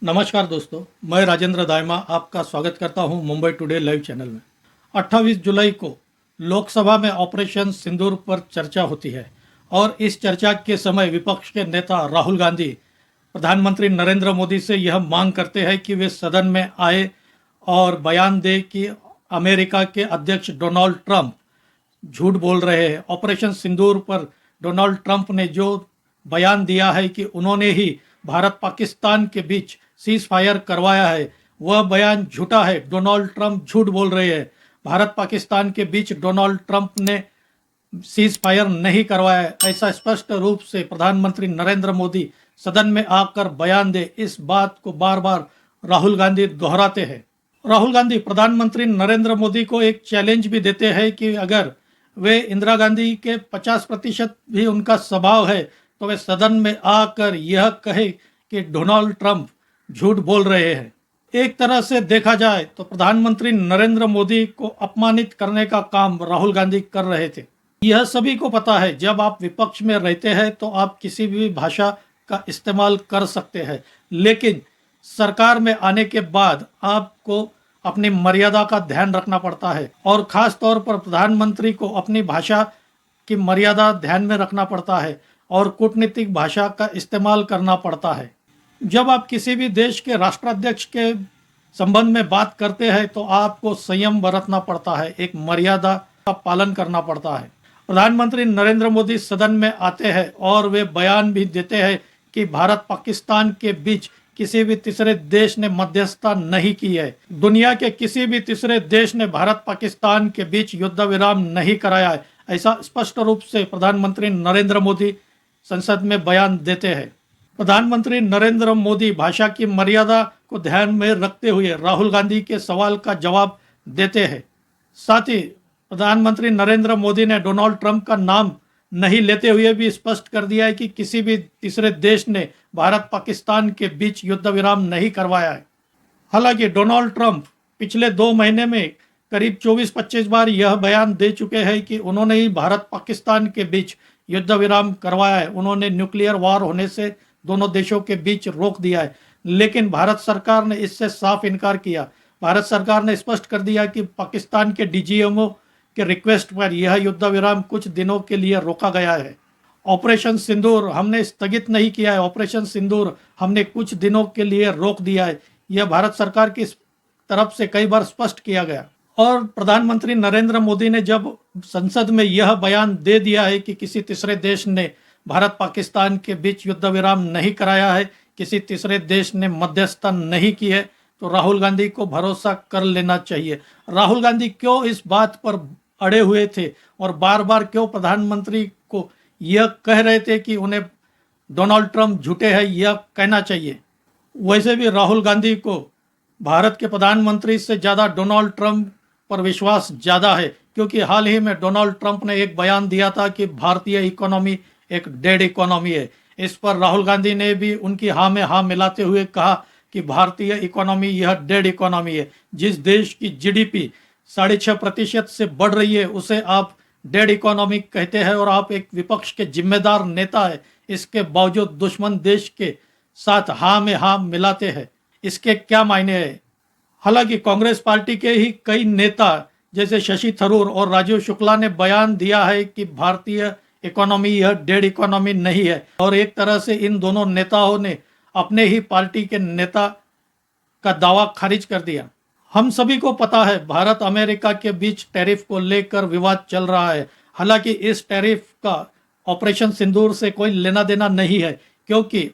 नमस्कार दोस्तों, मैं राजेंद्र दायमा आपका स्वागत करता हूं मुंबई टुडे लाइव चैनल में। 28 जुलाई को लोकसभा में ऑपरेशन सिंदूर पर चर्चा होती है और इस चर्चा के समय विपक्ष के नेता राहुल गांधी प्रधानमंत्री नरेंद्र मोदी से यह मांग करते हैं कि वे सदन में आए और बयान दें कि अमेरिका के अध्यक्ष डोनाल्ड ट्रंप झूठ बोल रहे हैं। ऑपरेशन सिंदूर पर डोनाल्ड ट्रंप ने जो बयान दिया है कि उन्होंने ही भारत पाकिस्तान के बीच सीज फायर करवाया है, वह बयान झूठा है। डोनाल्ड ट्रंप झूठ बोल रहे हैं। भारत पाकिस्तान के बीच डोनाल्ड ट्रंप ने सीज फायर नहीं करवाया है, ऐसा स्पष्ट रूप से प्रधानमंत्री नरेंद्र मोदी सदन में आकर बयान दे। इस बात को बार बार राहुल गांधी दोहराते हैं। राहुल गांधी प्रधानमंत्री नरेंद्र मोदी को एक चैलेंज भी देते हैं कि अगर वे इंदिरा गांधी के 50% भी उनका स्वभाव है तो वे सदन में आकर यह कहे कि डोनाल्ड ट्रंप झूठ बोल रहे हैं। एक तरह से देखा जाए तो प्रधानमंत्री नरेंद्र मोदी को अपमानित करने का काम राहुल गांधी कर रहे थे। यह सभी को पता है, जब आप विपक्ष में रहते हैं तो आप किसी भी भाषा का इस्तेमाल कर सकते हैं, लेकिन सरकार में आने के बाद आपको अपनी मर्यादा का ध्यान रखना पड़ता है और खास तौर पर प्रधानमंत्री को अपनी भाषा की मर्यादा ध्यान में रखना पड़ता है और कूटनीतिक भाषा का इस्तेमाल करना पड़ता है। जब आप किसी भी देश के राष्ट्राध्यक्ष के संबंध में बात करते हैं तो आपको संयम बरतना पड़ता है, एक मर्यादा का पालन करना पड़ता है। प्रधानमंत्री नरेंद्र मोदी सदन में आते हैं और वे बयान भी देते हैं कि भारत पाकिस्तान के बीच किसी भी तीसरे देश ने मध्यस्थता नहीं की है। दुनिया के किसी भी तीसरे देश ने भारत पाकिस्तान के बीच युद्ध विराम नहीं कराया है, ऐसा स्पष्ट रूप से प्रधानमंत्री नरेंद्र मोदी संसद में बयान देते हैं। प्रधानमंत्री नरेंद्र मोदी भाषा की मर्यादा को ध्यान में रखते हुए राहुल गांधी के सवाल का जवाब देते हैं। साथ ही प्रधानमंत्री नरेंद्र मोदी ने डोनाल्ड ट्रंप का नाम नहीं लेते हुए भी स्पष्ट कर दिया है कि किसी भी तीसरे देश ने भारत पाकिस्तान के बीच युद्ध विराम नहीं करवाया है। हालांकि डोनाल्ड ट्रंप पिछले 2 महीने में करीब 24-25 बार यह बयान दे चुके हैं कि उन्होंने ही भारत पाकिस्तान के बीच युद्ध विराम करवाया है, उन्होंने न्यूक्लियर वार होने से दोनों देशों के बीच रोक दिया है। लेकिन भारत सरकार ने इससे साफ इनकार किया। भारत सरकार ने स्पष्ट कर दिया कि पाकिस्तान के डीजीएमओ के रिक्वेस्ट पर यह युद्ध विराम कुछ दिनों के लिए रोका गया है। ऑपरेशन सिंदूर हमने स्थगित नहीं किया है, ऑपरेशन सिंदूर हमने कुछ दिनों के लिए रोक दिया है, यह भारत सरकार की तरफ से कई बार स्पष्ट किया गया। और प्रधानमंत्री नरेंद्र मोदी ने जब संसद में यह बयान दे दिया है कि किसी तीसरे देश ने भारत पाकिस्तान के बीच युद्ध विराम नहीं कराया है, किसी तीसरे देश ने मध्यस्थता नहीं की है, तो राहुल गांधी को भरोसा कर लेना चाहिए। राहुल गांधी क्यों इस बात पर अड़े हुए थे और बार बार क्यों प्रधानमंत्री को यह कह रहे थे कि उन्हें डोनाल्ड ट्रंप झूठे हैं, यह कहना चाहिए। वैसे भी राहुल गांधी को भारत के प्रधानमंत्री से ज़्यादा डोनाल्ड ट्रंप पर विश्वास ज़्यादा है, क्योंकि हाल ही में डोनाल्ड ट्रंप ने एक बयान दिया था कि भारतीय इकोनॉमी एक डेड इकोनॉमी है। इस पर राहुल गांधी ने भी उनकी हाँ में हाँ मिलाते हुए कहा कि भारतीय इकोनॉमी यह डेड इकोनॉमी है। जिस देश की जीडीपी 6.5% से बढ़ रही है उसे आप डेड इकोनॉमी कहते हैं और आप एक विपक्ष के जिम्मेदार नेता है, इसके बावजूद दुश्मन देश के साथ हाँ में हाँ मिलाते हैं, इसके क्या मायने हैं। हालांकि कांग्रेस पार्टी के ही कई नेता जैसे शशि थरूर और राजीव शुक्ला ने बयान दिया है कि भारतीय इकोनॉमी यह डेड इकोनॉमी नहीं है, और एक तरह से इन दोनों नेताओं ने अपने ही पार्टी के नेता का दावा खारिज कर दिया। हम सभी को पता है भारत अमेरिका के बीच टैरिफ को लेकर विवाद चल रहा है। हालांकि इस टैरिफ का ऑपरेशन सिंदूर से कोई लेना देना नहीं है, क्योंकि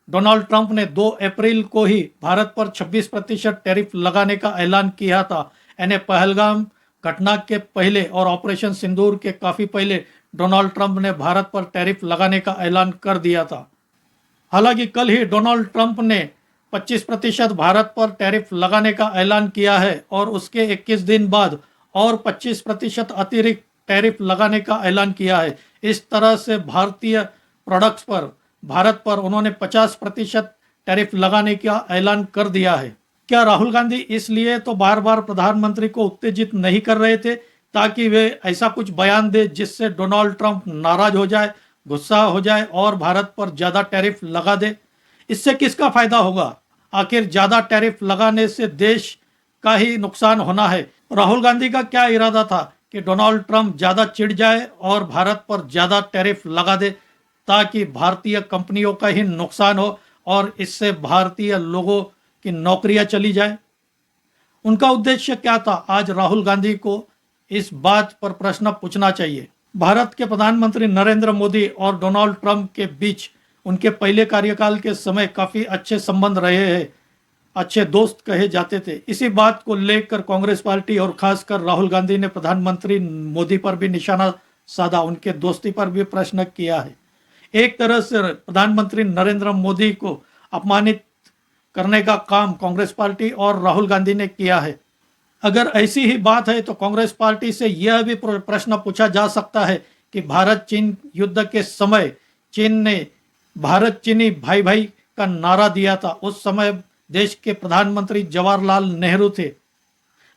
डोनाल्ड ट्रंप ने 2 अप्रैल को ही भारत पर 26% टैरिफ लगाने का ऐलान किया था। यानी पहलगाम घटना के पहले और ऑपरेशन सिंदूर के काफ़ी पहले डोनाल्ड ट्रंप ने भारत पर टैरिफ लगाने का ऐलान कर दिया था। हालांकि कल ही डोनाल्ड ट्रंप ने 25% भारत पर टैरिफ लगाने का ऐलान किया है और उसके 21 दिन बाद और 25% अतिरिक्त टैरिफ लगाने का ऐलान किया है। इस तरह से भारतीय प्रोडक्ट्स पर भारत पर उन्होंने 50% टैरिफ लगाने का ऐलान कर दिया है। क्या राहुल गांधी इसलिए तो बार बार प्रधानमंत्री को उत्तेजित नहीं कर रहे थे ताकि वे ऐसा कुछ बयान दे जिससे डोनाल्ड ट्रंप नाराज हो जाए, गुस्सा हो जाए और भारत पर ज़्यादा टैरिफ लगा दे? इससे किसका फायदा होगा? आखिर ज़्यादा टैरिफ लगाने से देश का ही नुकसान होना है। राहुल गांधी का क्या इरादा था कि डोनाल्ड ट्रंप ज़्यादा चिढ़ जाए और भारत पर ज़्यादा टैरिफ लगा दे ताकि भारतीय कंपनियों का ही नुकसान हो और इससे भारतीय लोगों की नौकरियां चली जाए। उनका उद्देश्य क्या था? आज राहुल गांधी को इस बात पर प्रश्न पूछना चाहिए। भारत के प्रधानमंत्री नरेंद्र मोदी और डोनाल्ड ट्रंप के बीच उनके पहले कार्यकाल के समय काफ़ी अच्छे संबंध रहे हैं, अच्छे दोस्त कहे जाते थे। इसी बात को लेकर कांग्रेस पार्टी और खासकर राहुल गांधी ने प्रधानमंत्री मोदी पर भी निशाना साधा, उनके दोस्ती पर भी प्रश्न किया है। एक तरह से प्रधानमंत्री नरेंद्र मोदी को अपमानित करने का काम कांग्रेस पार्टी और राहुल गांधी ने किया है। अगर ऐसी ही बात है तो कांग्रेस पार्टी से यह भी प्रश्न पूछा जा सकता है कि भारत चीन युद्ध के समय चीन ने भारत चीनी भाई भाई का नारा दिया था। उस समय देश के प्रधानमंत्री जवाहरलाल नेहरू थे,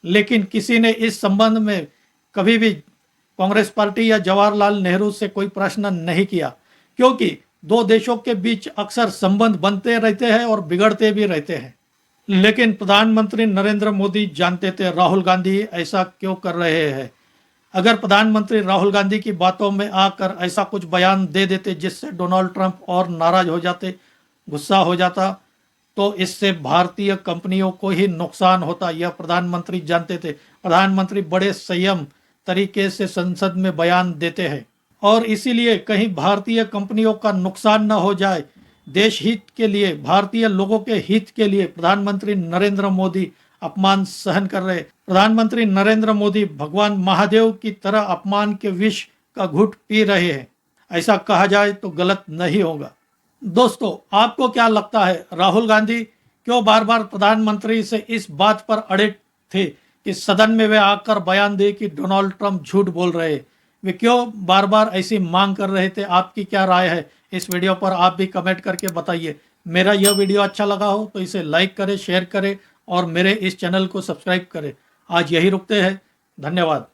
लेकिन किसी ने इस संबंध में कभी भी कांग्रेस पार्टी या जवाहरलाल नेहरू से कोई प्रश्न नहीं किया, क्योंकि दो देशों के बीच अक्सर संबंध बनते रहते हैं और बिगड़ते भी रहते हैं। लेकिन प्रधानमंत्री नरेंद्र मोदी जानते थे राहुल गांधी ऐसा क्यों कर रहे हैं। अगर प्रधानमंत्री राहुल गांधी की बातों में आकर ऐसा कुछ बयान दे देते जिससे डोनाल्ड ट्रंप और नाराज हो जाते, गुस्सा हो जाता, तो इससे भारतीय कंपनियों को ही नुकसान होता। यह प्रधानमंत्री जानते थे। प्रधानमंत्री बड़े संयम तरीके से संसद में बयान देते हैं और इसीलिए कहीं भारतीय कंपनियों का नुकसान न हो जाए, देश हित के लिए, भारतीय लोगों के हित के लिए प्रधानमंत्री नरेंद्र मोदी अपमान सहन कर रहे। प्रधानमंत्री नरेंद्र मोदी भगवान महादेव की तरह अपमान के विष का घूंट पी रहे हैं। ऐसा कहा जाए तो गलत नहीं होगा। दोस्तों, आपको क्या लगता है, राहुल गांधी क्यों बार बार प्रधानमंत्री से इस बात पर अड़े थे कि सदन में वे आकर बयान दे कि डोनाल्ड ट्रंप झूठ बोल रहे हैं? वे क्यों बार बार ऐसी मांग कर रहे थे? आपकी क्या राय है इस वीडियो पर? आप भी कमेंट करके बताइए। मेरा यह वीडियो अच्छा लगा हो तो इसे लाइक करें, शेयर करें और मेरे इस चैनल को सब्सक्राइब करें। आज यही रुकते हैं। धन्यवाद।